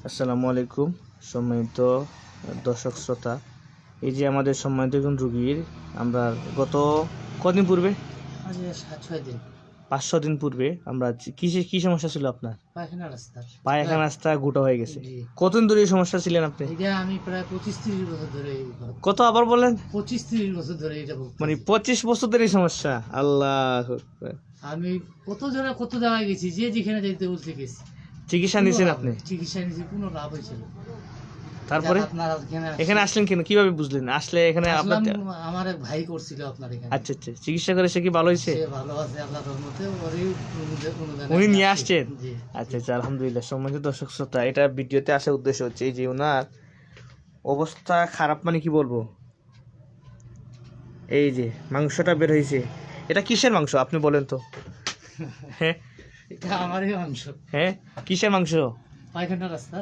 আসসালামু আলাইকুম সম্মানিত দর্শক শ্রোতা। এই যে আমাদের সম্মানিত একজন রোগীর আমরা গত কদিন পূর্বে 5-6 দিন পূর্বে আমরা কি সমস্যা ছিল আপনার? পায়খানা রাস্তা গোটা হয়ে গেছে। কতদিন ধরে এই সমস্যা ছিলেন আপনি? আমি প্রায় 25-30 বছর ধরে। কত আবার বলেন? 25-30 বছর ধরে এটা মানে 25 বছর ধরে এই সমস্যা। আল্লাহ, আমি কত জায়গায় গেছি, যে যেখানে যাইতে বলতে গেছি। চিকিৎসা নিয়েছেন আপনি? চিকিৎসা নিয়েছি, কোনো লাভ হয়েছিল। তারপরে এখানে আসলেন কেন, কিভাবে বুঝলেন? আসলে এখানে আমার এক ভাই করছিল আপনার এখানে। আচ্ছা, চিকিৎসা করে সে কি ভালো হয়েছে? ভালো আছে আল্লাহর রহমতে। উনি নিয়ে আসছেন? আচ্ছা, আলহামদুলিল্লাহ। সম্মানিত দর্শক শ্রোতা, এটা ভিডিওতে আসার উদ্দেশ্য হচ্ছে এই যে ওনার অবস্থা খারাপ, মানে কি বলবো, এই যে মাংসটা বের হয়েছে, এটা কিসের মাংস আপনি বলেন তো? হ্যাঁ, এটা আমারই মাংস। হ্যাঁ, কিসের মাংস?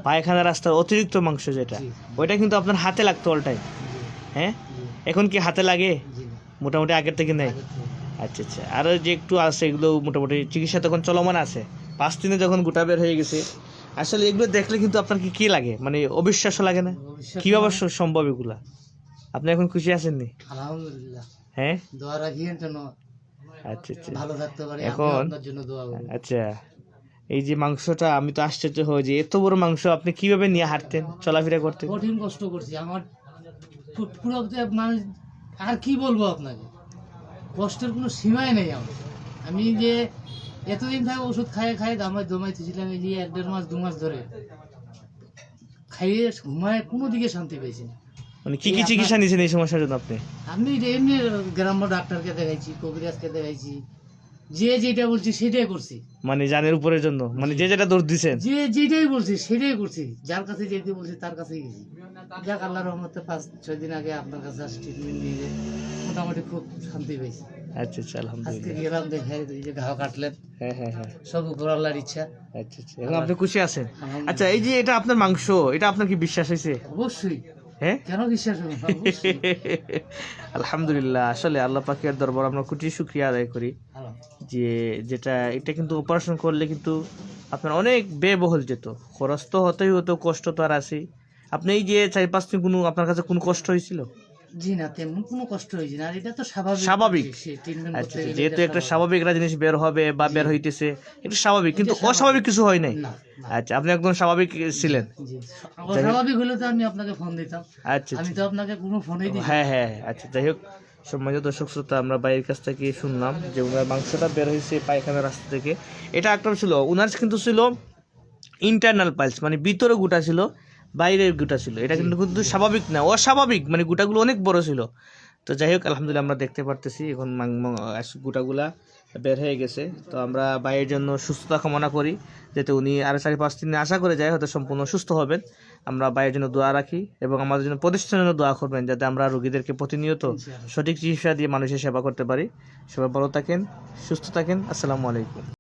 পায়খানা রাস্তার অতিরিক্ত মাংস যেটা, ওইটা কিন্তু আপনার হাতে লাগতো অলটাই। হ্যাঁ, এখন কি হাতে লাগে? মোটামুটি আগের থেকে নেই। আচ্ছা, আর যে একটু আছে এগুলো মোটামুটি চিকিৎসা তখন চলমান আছে। 5 দিনে যখন গোটা বের হয়ে গেছে, আসলে এগুলো দেখলে কিন্তু আপনার কি লাগে, মানে অবিশ্বাস্য লাগে না? কিভাবে সম্ভব এগুলা? আপনি এখন খুশি আছেন নি? আলহামদুলিল্লাহ। হ্যাঁ, দোয়া রাখিয়েন যেন আচ্ছা ভালো থাকতে পারি। এখন আপনার জন্য দোয়া করব। আচ্ছা, এই যে মাংসটা, আমি তো আশ্চর্য হয়ে যে এত বড় মাংস আপনি কিভাবে নিয়ে হাঁটতেন, চলাফেরা করতেন? কঠিন কষ্ট করছি আমার পুরো, মানে আর কি বলবো আপনাকে, কষ্টের কোনো সীমাই নেই আমার। আমি যে এতদিন থেকে ওষুধ খাইয়ে দমাইতেছিলাম, এই যে 1-1.5 মাস 2 মাস ধরে খাইয়ে ঘুমায় কোনো দিকে শান্তি পেয়েছি না। মানে কি চিকিৎসা নিয়েছেন এই সমস্যার জন্য আপনি? আমি এমনি গ্রাম্য ডাক্তারকে দেখাইছি, কবিরাজকে দেখাইছি, যে যেটা বলছি সেটাই করছি। মানে জানের উপরের জন্য, মানে যে যেটা দৌড় দিচ্ছেন, যে যেটাই বলছি সেটাই করছি, যার কাছে যেতে বলছি তার কাছেই গেছি। যাক আল্লাহর রহমতে 5-6 দিন আগে আপনার কাছে ট্রিটমেন্ট নিয়ে মোটামুটি খুব শান্তি পেয়েছি। আচ্ছা, আলহামদুলিল্লাহ। আজকে গেলাম, দেখে এই যে ঘাও কাটলেন। হ্যাঁ, সব উপর আল্লাহর ইচ্ছা। আচ্ছা, এখন আপনি খুশি আছেন? আচ্ছা, এই যে এটা আপনার মাংস, এটা আপনার কি বিশ্বাস হয়েছে? অবশ্যই। হ্যাঁ, কেন বিশ্বাস হবে না? আলহামদুলিল্লাহ। আসলে আল্লাহ পাকের দরবার আমরা কোটি শুকরিয়া আদায় করি যে এটা কিন্তু অপারেশন করলে কিন্তু আপনার অনেক ব্যয়বহুল যেত, খরচ তো হতেই হতো, কষ্ট তো আর আছে। আপনি এই যে 4-5 দিন কোনো আপনার কাছে কোনো কষ্ট হয়েছিল? জি না, তেমন কোনো কষ্ট হয়েছে না। আর এটা তো স্বাভাবিক। আচ্ছা, যেহেতু একটা স্বাভাবিক জিনিস বের হবে বা বের হইতেছে, এটা স্বাভাবিক, কিন্তু অস্বাভাবিক কিছু হয় নাই। আচ্ছা, আপনি একদম স্বাভাবিক ছিলেন। স্বাভাবিক হলে তো আমি আপনাকে ফোন দিতাম। আচ্ছা, আমি তো আপনাকে কোনো ফোনই দিই। হ্যাঁ, আচ্ছা, যাই হোক, সম্মানিত দর্শক শ্রোতা, আমরা বাইরের কাছ থেকে শুনলাম যে ওনার মাংসটা বের হয়েছে পায়খানার রাস্তা থেকে। এটা একটা ছিল ওনার, কিন্তু ছিল ইন্টারনাল পাইলস, মানে ভিতরে গোটা ছিল, বাইরের গোটা ছিল। এটা কিন্তু স্বাভাবিক না, অস্বাভাবিক, মানে গোটাগুলো অনেক বড় ছিল। তো যাই হোক, আলহামদুলিল্লাহ আমরা দেখতে পারতেছি এখন গোটাগুলা বের হয়ে গেছে। তো আমরা ভাইয়ের জন্য সুস্থতা কামনা করি, যাতে উনি আরও 4-5 দিনে আশা করে যায় হয়তো সম্পূর্ণ সুস্থ হবেন। আমরা ভাইয়ের জন্য দোয়া রাখি এবং আমাদের জন্য প্রতিষ্ঠানের জন্য দোয়া করবেন, যাতে আমরা রোগীদেরকে প্রতিনিয়ত সঠিক চিকিৎসা দিয়ে মানুষের সেবা করতে পারি। সবাই ভালো থাকেন, সুস্থ থাকেন। আসসালামু আলাইকুম।